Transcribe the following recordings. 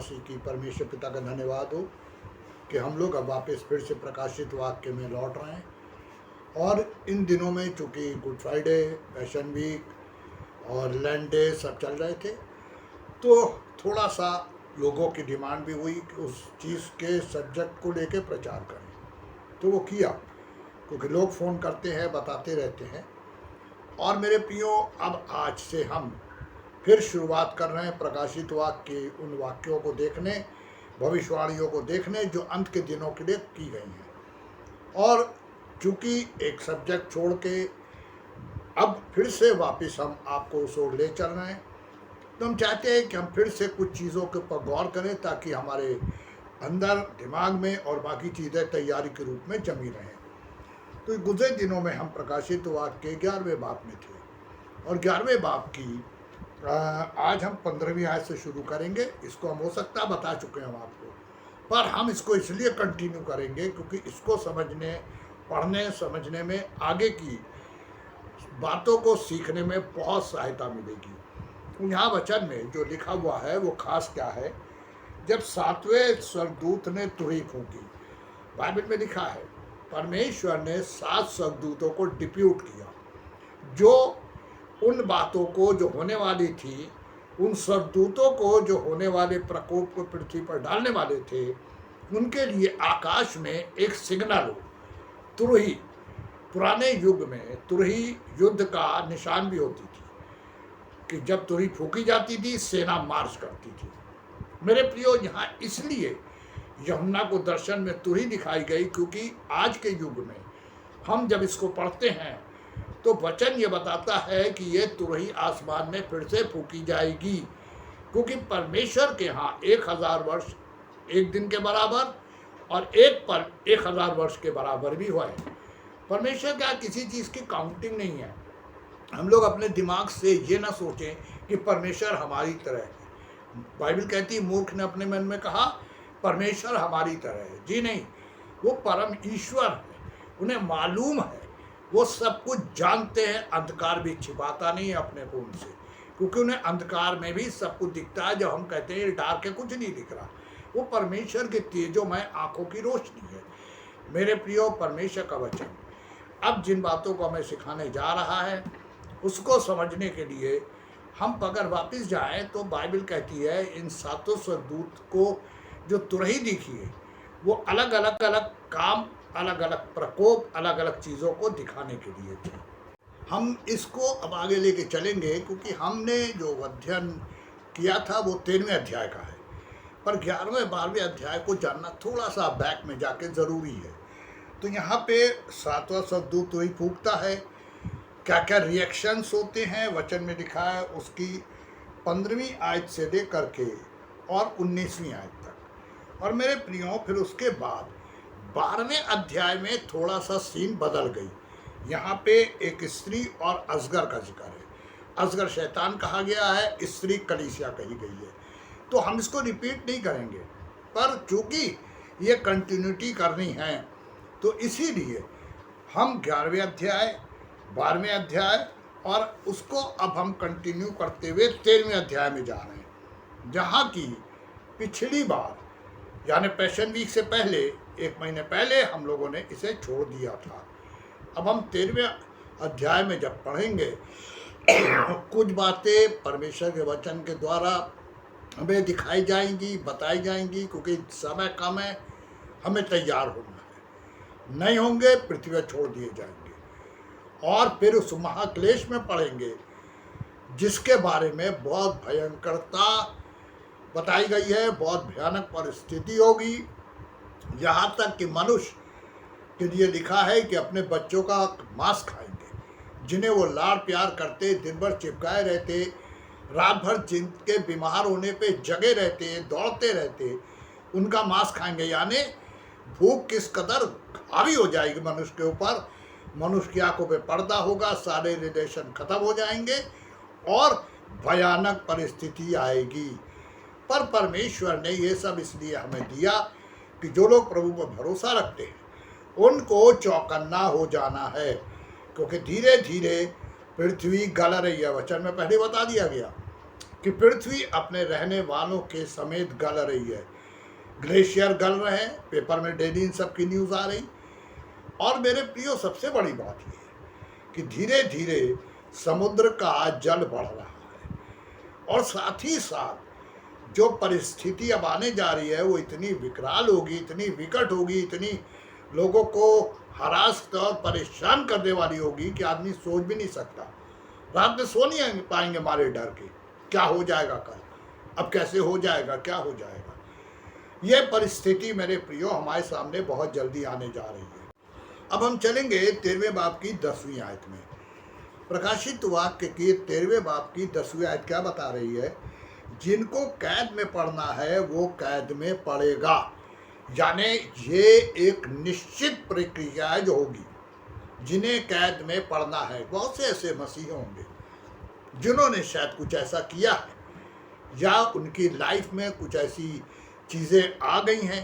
मसीह की परमेश्वर पिता का धन्यवाद हो कि हम लोग अब वापस फिर से प्रकाशित वाक्य में लौट रहे हैं। और इन दिनों में चूँकि गुड फ्राइडे, पैशन वीक और लैंड डे सब चल रहे थे, तो थोड़ा सा लोगों की डिमांड भी हुई कि उस चीज़ के सब्जेक्ट को लेके प्रचार करें, तो वो किया, क्योंकि लोग फ़ोन करते हैं, बताते रहते हैं। और मेरे प्रियो, अब आज से हम फिर शुरुआत कर रहे हैं प्रकाशित वाक्य के उन वाक्यों को देखने, भविष्यवाणियों को देखने जो अंत के दिनों के लिए की गई हैं। और चूँकि एक सब्जेक्ट छोड़ के अब फिर से वापस हम आपको उस ओर ले चल रहे हैं, तो हम चाहते हैं कि हम फिर से कुछ चीज़ों के ऊपर गौर करें ताकि हमारे अंदर, दिमाग में और बाकी चीज़ें तैयारी के रूप में जमी रहें। तो गुज़रे दिनों में हम प्रकाशित वाक्य के 11वें बाब में थे, और 11वें बाब की आज हम 15वीं आयत से शुरू करेंगे। इसको हम हो सकता है बता चुके हैं हम आपको, पर हम इसको इसलिए कंटिन्यू करेंगे क्योंकि इसको समझने, पढ़ने, समझने में, आगे की बातों को सीखने में बहुत सहायता मिलेगी। यहाँ वचन में जो लिखा हुआ है वो खास क्या है, जब 7वें स्वर्गदूत ने तुरही फूंकी, बाइबल में लिखा है परमेश्वर ने 7 स्वर्गदूतों को डिप्यूट किया, जो उन बातों को जो होने वाली थी, उन स्वर्गदूतों को जो होने वाले प्रकोप को पृथ्वी पर डालने वाले थे, उनके लिए आकाश में एक सिग्नल हो, तुरही। पुराने युग में तुरही युद्ध का निशान भी होती थी कि जब तुरही फूंकी जाती थी, सेना मार्च करती थी। मेरे प्रियो, यहाँ इसलिए यूहन्ना को दर्शन में तुरही दिखाई गई क्योंकि आज के युग में हम जब इसको पढ़ते हैं तो वचन ये बताता है कि ये तुरही आसमान में फिर से फूंकी जाएगी, क्योंकि परमेश्वर के यहाँ 1000 वर्ष एक दिन के बराबर और एक पल 1000 वर्ष के बराबर भी हुआ है। परमेश्वर का किसी चीज़ की काउंटिंग नहीं है। हम लोग अपने दिमाग से ये ना सोचें कि परमेश्वर हमारी तरह है। बाइबल कहती है, मूर्ख ने अपने मन में कहा परमेश्वर हमारी तरह है। जी नहीं, वो परम ईश्वर है, उन्हें मालूम है, वो सब कुछ जानते हैं। अंधकार भी छिपाता नहीं है अपने को उनसे, क्योंकि उन्हें अंधकार में भी सब कुछ दिखता है। जब हम कहते हैं डार्क है, कुछ नहीं दिख रहा, वो परमेश्वर के तेजोमय आंखों की रोशनी है। मेरे प्रियो, परमेश्वर का वचन अब जिन बातों को हमें सिखाने जा रहा है उसको समझने के लिए हम अगर वापस जाएं तो बाइबल कहती है इन 7 स्वर्गदूत को जो तुरही दिखी है वो अलग अलग काम, अलग अलग प्रकोप, अलग अलग चीज़ों को दिखाने के लिए थे। हम इसको अब आगे लेके चलेंगे क्योंकि हमने जो अध्ययन किया था वो 13वें अध्याय का है, पर 11वें 12वें अध्याय को जानना थोड़ा सा बैक में जाके ज़रूरी है। तो यहाँ पे 7वां स्वर्गदूत तुरही फूंकता है, क्या क्या रिएक्शंस होते हैं वचन में लिखा है, उसकी 15वीं आयत से लेकर के और 19वीं आयत तक। और मेरे प्रियो, फिर उसके बाद 12वें अध्याय में थोड़ा सा सीन बदल गई। यहाँ पे एक स्त्री और अजगर का जिक्र है। अजगर शैतान कहा गया है, स्त्री कलीसिया कही गई है। तो हम इसको रिपीट नहीं करेंगे, पर चूँकि ये कंटिन्यूटी करनी है तो इसीलिए हम 11वें अध्याय, 12वें अध्याय और उसको अब हम कंटिन्यू करते हुए 13वें अध्याय में जा रहे हैं, जहाँ की पिछली बार यानी पैशन वीक से पहले, 1 महीने पहले हम लोगों ने इसे छोड़ दिया था। अब हम 13वें अध्याय में जब पढ़ेंगे कुछ बातें परमेश्वर के वचन के द्वारा हमें दिखाई जाएंगी, बताई जाएंगी, क्योंकि समय कम है, हमें तैयार होना है। नहीं होंगे पृथ्वी छोड़ दिए जाएंगे। और फिर उस महाक्लेश में पढ़ेंगे जिसके बारे में बहुत भयंकरता बताई गई है, बहुत भयानक परिस्थिति होगी। यहाँ तक कि मनुष्य के लिए लिखा है कि अपने बच्चों का मांस खाएंगे, जिन्हें वो लाड़ प्यार करते, दिन भर चिपकाए रहते, रात भर जिनके बीमार होने पे जगे रहते, दौड़ते रहते, उनका मांस खाएंगे। यानी भूख किस कदर हावी हो जाएगी मनुष्य के ऊपर। मनुष्य की आंखों पे पर्दा होगा, सारे रिलेशन खत्म हो जाएंगे और भयानक परिस्थिति आएगी। पर परमेश्वर ने ये सब इसलिए हमें दिया कि जो लोग प्रभु पर भरोसा रखते हैं उनको चौकन्ना हो जाना है, क्योंकि धीरे धीरे पृथ्वी गल रही है। वचन में पहले बता दिया गया कि पृथ्वी अपने रहने वालों के समेत गल रही है। ग्लेशियर गल रहे हैं, पेपर में डेली इन सब की न्यूज़ आ रही। और मेरे प्रियो, सबसे बड़ी बात यह है कि धीरे धीरे समुद्र का जल बढ़ रहा है, और साथ ही साथ जो परिस्थिति अब आने जा रही है वो इतनी विकराल होगी, इतनी विकट होगी, इतनी लोगों को हरास और परेशान करने वाली होगी कि आदमी सोच भी नहीं सकता। रात में सो नहीं पाएंगे हमारे डर के, क्या हो जाएगा कल, अब कैसे हो जाएगा, क्या हो जाएगा। ये परिस्थिति मेरे प्रियो हमारे सामने बहुत जल्दी आने जा रही है। अब हम चलेंगे 13वें बाब की 10वीं आयत में। प्रकाशित वाक्य की 13वें बाब की 10वीं आयत क्या बता रही है? जिनको कैद में पड़ना है वो कैद में पड़ेगा। यानी ये एक निश्चित प्रक्रिया जो होगी, जिन्हें कैद में पड़ना है। बहुत से ऐसे मसीह होंगे जिन्होंने शायद कुछ ऐसा किया है, या उनकी लाइफ में कुछ ऐसी चीज़ें आ गई हैं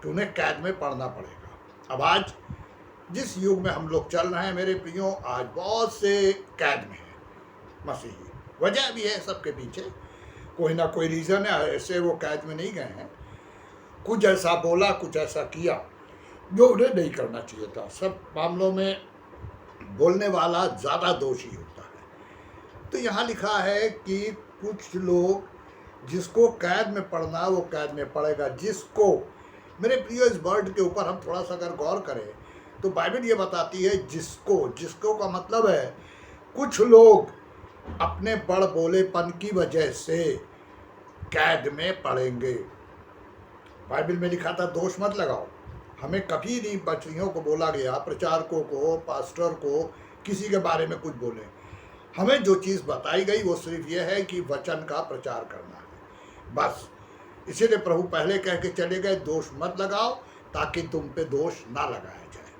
कि उन्हें कैद में पड़ना पड़ेगा। अब आज जिस युग में हम लोग चल रहे हैं मेरे प्रियो, आज बहुत से कैद में हैं मसीही। वजह भी है सबके पीछे, कोई ना कोई रीज़न है, ऐसे वो कैद में नहीं गए हैं। कुछ ऐसा बोला, कुछ ऐसा किया जो उन्हें नहीं करना चाहिए था। सब मामलों में बोलने वाला ज़्यादा दोषी होता है। तो यहाँ लिखा है कि कुछ लोग, जिसको कैद में पड़ना वो कैद में पड़ेगा। जिसको, मेरे प्रियो, इस वर्ड के ऊपर हम थोड़ा सा अगर गौर करें तो बाइबल ये बताती है जिसको। जिसको का मतलब है कुछ लोग अपने बड़ बोलेपन की वजह से कैद में पड़ेंगे। बाइबल में लिखा था दोष मत लगाओ। हमें कभी नहीं बच्चियों को बोला गया, प्रचारकों को, पास्टर को, किसी के बारे में कुछ बोले। हमें जो चीज़ बताई गई वो सिर्फ ये है कि वचन का प्रचार करना है, बस। इसीलिए प्रभु पहले कह के चले गए, दोष मत लगाओ ताकि तुम पे दोष ना लगाया जाए।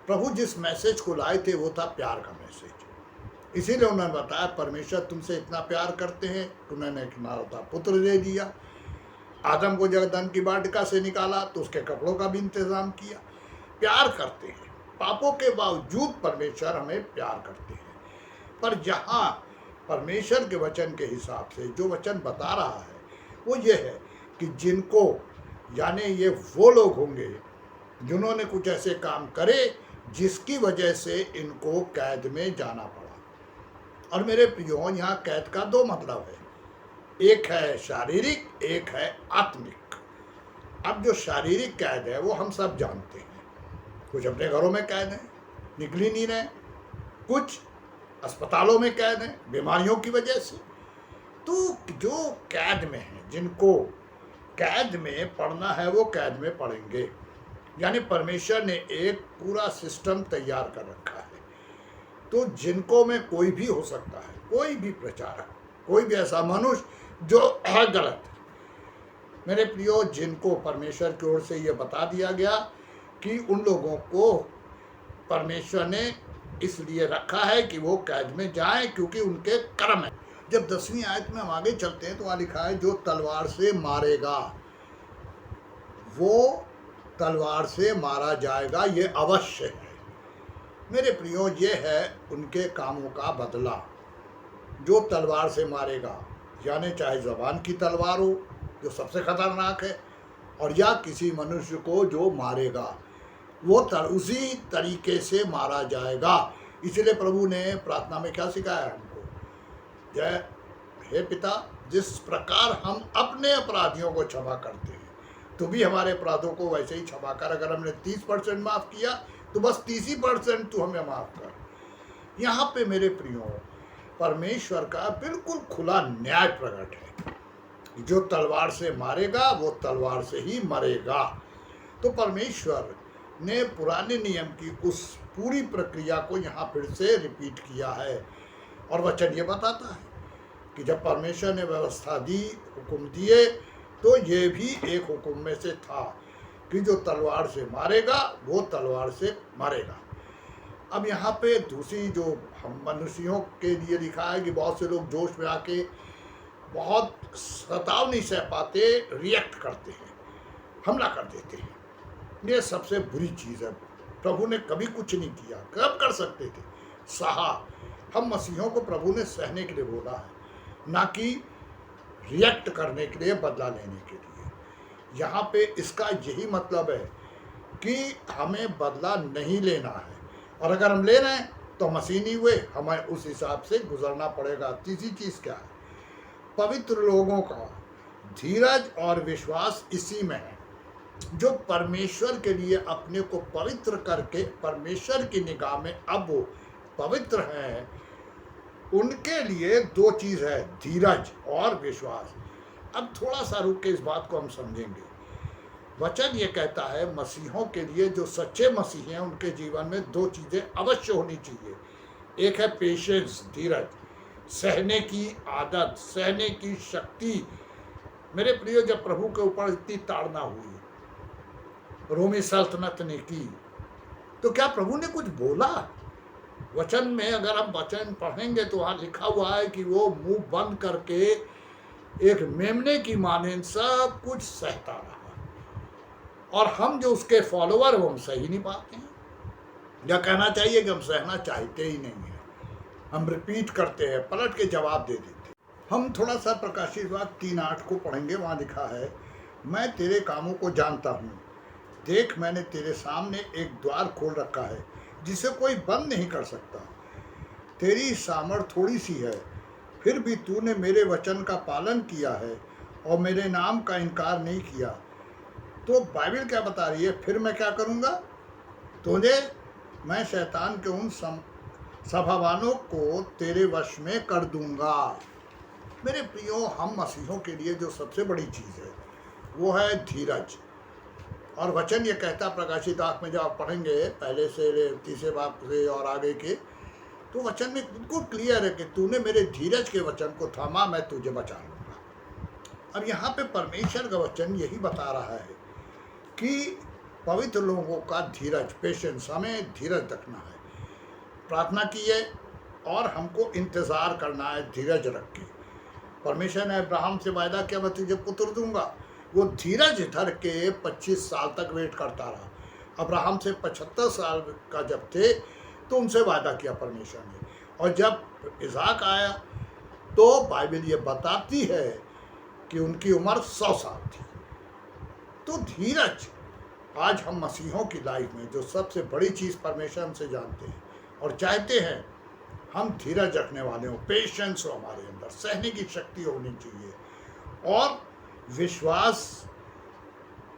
प्रभु जिस मैसेज को लाए थे वो था प्यार का मैसेज। इसीलिए उन्होंने बताया परमेश्वर तुमसे इतना प्यार करते हैं कि उन्होंने एक नाता पुत्र दे दिया। आदम को जब धन की वाटिका से निकाला तो उसके कपड़ों का भी इंतजाम किया। प्यार करते हैं, पापों के बावजूद परमेश्वर हमें प्यार करते हैं। पर जहाँ परमेश्वर के वचन के हिसाब से जो वचन बता रहा है वो ये है कि जिनको, यानी ये वो लोग होंगे जिन्होंने कुछ ऐसे काम करे जिसकी वजह से इनको कैद में जाना पड़ा। और मेरे प्रियो, यहाँ कैद का दो मतलब है, एक है शारीरिक, एक है आत्मिक। अब जो शारीरिक कैद है वो हम सब जानते हैं। कुछ अपने घरों में कैद हैं, निकल ही नहीं रहे। कुछ अस्पतालों में कैद हैं बीमारियों की वजह से। तो जो कैद में हैं, जिनको कैद में पड़ना है वो कैद में पड़ेंगे। यानी परमेश्वर ने एक पूरा सिस्टम तैयार कर रखा है। तो जिनको में कोई भी हो सकता है, कोई भी प्रचारक, कोई भी ऐसा मनुष्य जो है गलत। मेरे प्रियो, जिनको परमेश्वर की ओर से ये बता दिया गया कि उन लोगों को परमेश्वर ने इसलिए रखा है कि वो कैद में जाएं, क्योंकि उनके कर्म है। जब 10वीं आयत में हम आगे चलते हैं तो वहाँ लिखा है जो तलवार से मारेगा वो तलवार से मारा जाएगा, ये अवश्य है। मेरे प्रियो, ये है उनके कामों का बदला। जो तलवार से मारेगा, यानी चाहे ज़बान की तलवार हो जो सबसे खतरनाक है, और या किसी मनुष्य को जो मारेगा वो उसी तरीके से मारा जाएगा। इसलिए प्रभु ने प्रार्थना में क्या सिखाया हमको? जय हे पिता, जिस प्रकार हम अपने अपराधियों को क्षमा करते हैं तो भी हमारे अपराधों को वैसे ही क्षमा कर। अगर हमने 30% माफ़ किया तो बस 30% तू हमें माफ़ कर। यहाँ पे मेरे प्रियो, परमेश्वर का बिल्कुल खुला न्याय प्रकट है। जो तलवार से मारेगा वो तलवार से ही मरेगा। तो परमेश्वर ने पुराने नियम की उस पूरी प्रक्रिया को यहाँ फिर से रिपीट किया है। और वचन ये बताता है कि जब परमेश्वर ने व्यवस्था दी, हुक्म दिए, तो ये भी एक हुक्म में से था कि जो तलवार से मारेगा वो तलवार से मरेगा। अब यहाँ पे दूसरी जो हम मनुष्यों के लिए लिखा है कि बहुत से लोग जोश में आके बहुत सताव नहीं सह पाते, रिएक्ट करते हैं, हमला कर देते हैं। ये सबसे बुरी चीज़ है। प्रभु ने कभी कुछ नहीं किया, कब कर सकते थे? सहा। हम मसीहों को प्रभु ने सहने के लिए बोला है, ना कि रिएक्ट करने के लिए, बदला लेने के लिए। यहाँ पे इसका यही मतलब है कि हमें बदला नहीं लेना है, और अगर हम ले रहे हैं तो मशीनी हुए, हमें उस हिसाब से गुजरना पड़ेगा। तीसरी चीज़ क्या है? पवित्र लोगों का धीरज और विश्वास इसी में है, जो परमेश्वर के लिए अपने को पवित्र करके परमेश्वर की निगाह में अब वो पवित्र हैं, उनके लिए दो चीज़ है, धीरज और विश्वास। अब थोड़ा सा रुक के इस बात को हम समझेंगे। वचन ये कहता है मसीहों के लिए, जो सच्चे मसीह हैं, उनके जीवन में दो चीज़ें अवश्य होनी चाहिए। एक है पेशेंस, धीरज, सहने की आदत, सहने की शक्ति। मेरे प्रियो, जब प्रभु के ऊपर इतनी ताड़ना हुई, रोमी सल्तनत ने की, तो क्या प्रभु ने कुछ बोला? वचन में अगर हम वचन पढ़ेंगे तो वहाँ लिखा हुआ है कि वो मुंह बंद करके एक मेमने की मानें सब कुछ सहता रहा, और हम जो उसके फॉलोअर वो हम सह ही नहीं पाते हैं, या कहना चाहिए कि हम सहना चाहते ही नहीं हैं। हम रिपीट करते हैं, पलट के जवाब दे देते। हम थोड़ा सा प्रकाशित वाक्य 3:8 को पढ़ेंगे। वहाँ लिखा है, मैं तेरे कामों को जानता हूँ, देख मैंने तेरे सामने एक द्वार खोल रखा है जिसे कोई बंद नहीं कर सकता। तेरी सामर्थ थोड़ी सी है, फिर भी तूने मेरे वचन का पालन किया है और मेरे नाम का इनकार नहीं किया। तो बाइबल क्या बता रही है? फिर मैं क्या करूँगा? तुझे मैं शैतान के उन सभावानों को तेरे वश में कर दूंगा। मेरे प्रियो, हम मसीहों के लिए जो सबसे बड़ी चीज़ है वो है धीरज। और वचन ये कहता, प्रकाशित वाक्य में जब आप पढ़ेंगे पहले से तीसरे बाब से और आगे के, तो वचन में बिल्कुल क्लियर है कि तूने मेरे धीरज के वचन को थामा, मैं तुझे बचा लूँगा। अब यहाँ पे परमेश्वर का वचन यही बता रहा है कि पवित्र लोगों का धीरज, पेशेंस, हमें धीरज रखना है। प्रार्थना की है और हमको इंतज़ार करना है धीरज रख के। परमेश्वर ने अब्राहम से वायदा किया, मैं तुझे पुत्र दूंगा। वो धीरज धर के 25 साल तक वेट करता रहा। अब्राहम से 75 साल का जब थे तो उनसे वादा किया परमेश्वर ने, और जब इसहाक आया तो बाइबल ये बताती है कि उनकी उम्र 100 साल थी। तो धीरज, आज हम मसीहों की लाइफ में जो सबसे बड़ी चीज़ परमेश्वर हमसे जानते हैं और चाहते हैं, हम धीरज रखने वाले हों, पेशेंस हो हमारे अंदर, सहने की शक्ति होनी चाहिए, और विश्वास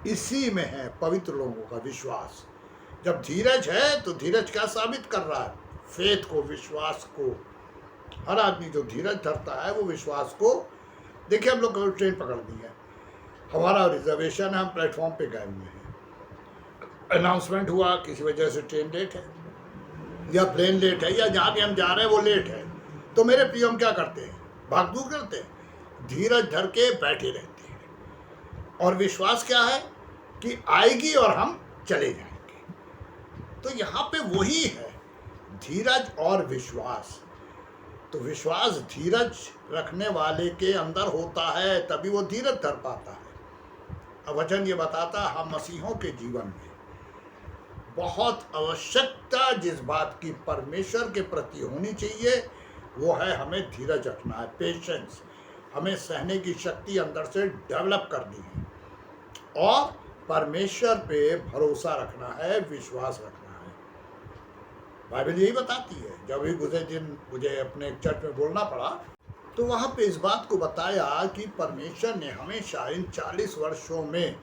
इसी में है, पवित्र लोगों का विश्वास। जब धीरज है तो धीरज क्या साबित कर रहा है? फेथ को, विश्वास को। हर आदमी जो धीरज धरता है वो विश्वास को, देखिए हम लोग ट्रेन पकड़ ली है, हमारा रिजर्वेशन है, हम प्लेटफॉर्म पे गए हुए हैं, अनाउंसमेंट हुआ, किसी वजह से ट्रेन लेट है या प्लेन लेट है या जहाँ भी हम जा रहे हैं वो लेट है, तो मेरे प्रिय हम क्या करते हैं? भागदौड़ करते हैं? धीरज धर के बैठे रहते हैं। और विश्वास क्या है? कि आएगी और हम चले जाएंगे। तो यहाँ पे वही है, धीरज और विश्वास। तो विश्वास धीरज रखने वाले के अंदर होता है, तभी वो धीरज धर पाता है। अब वचन ये बताता, हम मसीहों के जीवन में बहुत आवश्यकता जिस बात की परमेश्वर के प्रति होनी चाहिए वो है हमें धीरज रखना है, पेशेंस। हमें सहने की शक्ति अंदर से डेवलप करनी है और परमेश्वर पे भरोसा रखना है, विश्वास रखना है। बाइबल यही बताती है। जब भी गुजरे दिन मुझे अपने एक चर्च में बोलना पड़ा तो वहाँ पे इस बात को बताया कि परमेश्वर ने हमेशा इन 40 वर्षों में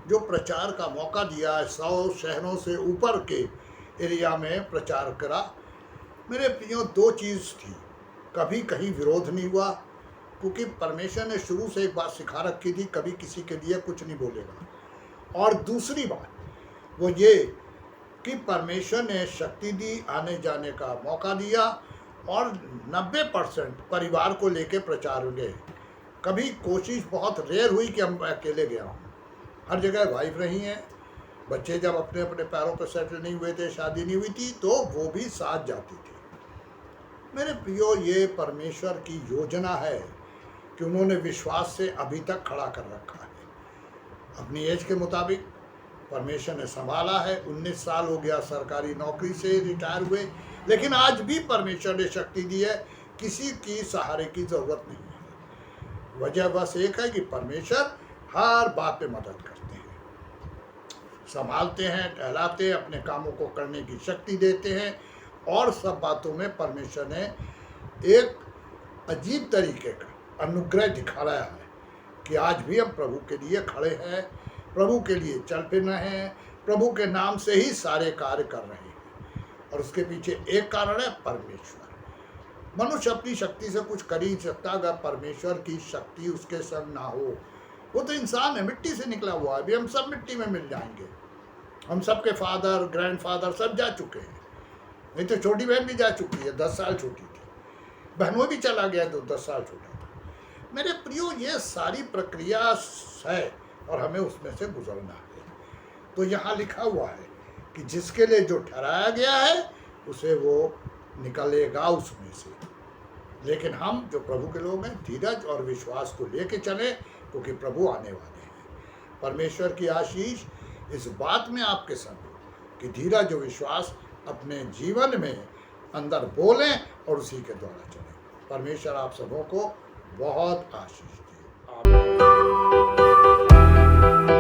जो प्रचार का मौका दिया है, 100 शहरों से ऊपर के एरिया में प्रचार करा। मेरे प्रियो, दो चीज़ थी, कभी कहीं विरोध नहीं हुआ, क्योंकि परमेश्वर ने शुरू से एक बात सिखा रखी थी, कभी किसी के लिए कुछ नहीं बोलेगा। और दूसरी बात वो ये कि परमेश्वर ने शक्ति दी, आने जाने का मौका दिया, और 90% परिवार को लेके प्रचार गए। कभी कोशिश बहुत रेयर हुई कि हम अकेले गया हूँ। हर जगह वाइफ रही हैं, बच्चे जब अपने अपने पैरों पर सेटल नहीं हुए थे, शादी नहीं हुई थी, तो वो भी साथ जाती थी। मेरे प्रियो, ये परमेश्वर की योजना है कि उन्होंने विश्वास से अभी तक खड़ा कर रखा है। अपनी एज के मुताबिक परमेश्वर ने संभाला है। 19 साल हो गया सरकारी नौकरी से रिटायर हुए, लेकिन आज भी परमेश्वर ने शक्ति दी है, किसी की सहारे की ज़रूरत नहीं है। वजह बस एक है कि परमेश्वर हर बात पे मदद करते हैं, संभालते हैं, टहलाते हैं, अपने कामों को करने की शक्ति देते हैं। और सब बातों में परमेश्वर ने एक अजीब तरीके का अनुग्रह दिखाया है कि आज भी हम प्रभु के लिए खड़े हैं, प्रभु के लिए चल फिर रहे हैं, प्रभु के नाम से ही सारे कार्य कर रहे हैं। और उसके पीछे एक कारण है परमेश्वर। मनुष्य अपनी शक्ति से कुछ कर ही सकता, अगर परमेश्वर की शक्ति उसके संग ना हो। वो तो इंसान है, मिट्टी से निकला हुआ है, अभी हम सब मिट्टी में मिल जाएंगे। हम सबके फादर ग्रैंडफादर सब जा चुके हैं, नहीं तो छोटी बहन भी जा चुकी है, 10 साल छोटी थी, बहनों भी चला गया तो 10 साल छोटा था। मेरे प्रियो, ये सारी प्रक्रिया है और हमें उसमें से गुजरना है। तो यहाँ लिखा हुआ है कि जिसके लिए जो ठहराया गया है उसे वो निकलेगा उसमें से। लेकिन हम जो प्रभु के लोग हैं, धीरज और विश्वास को लेके चलें, क्योंकि प्रभु आने वाले हैं। परमेश्वर की आशीष इस बात में आपके संग हो कि धीरज और विश्वास अपने जीवन में अंदर बोलें और उसी के द्वारा चलें। परमेश्वर आप सबों को बहुत आशीष दे। आमीन।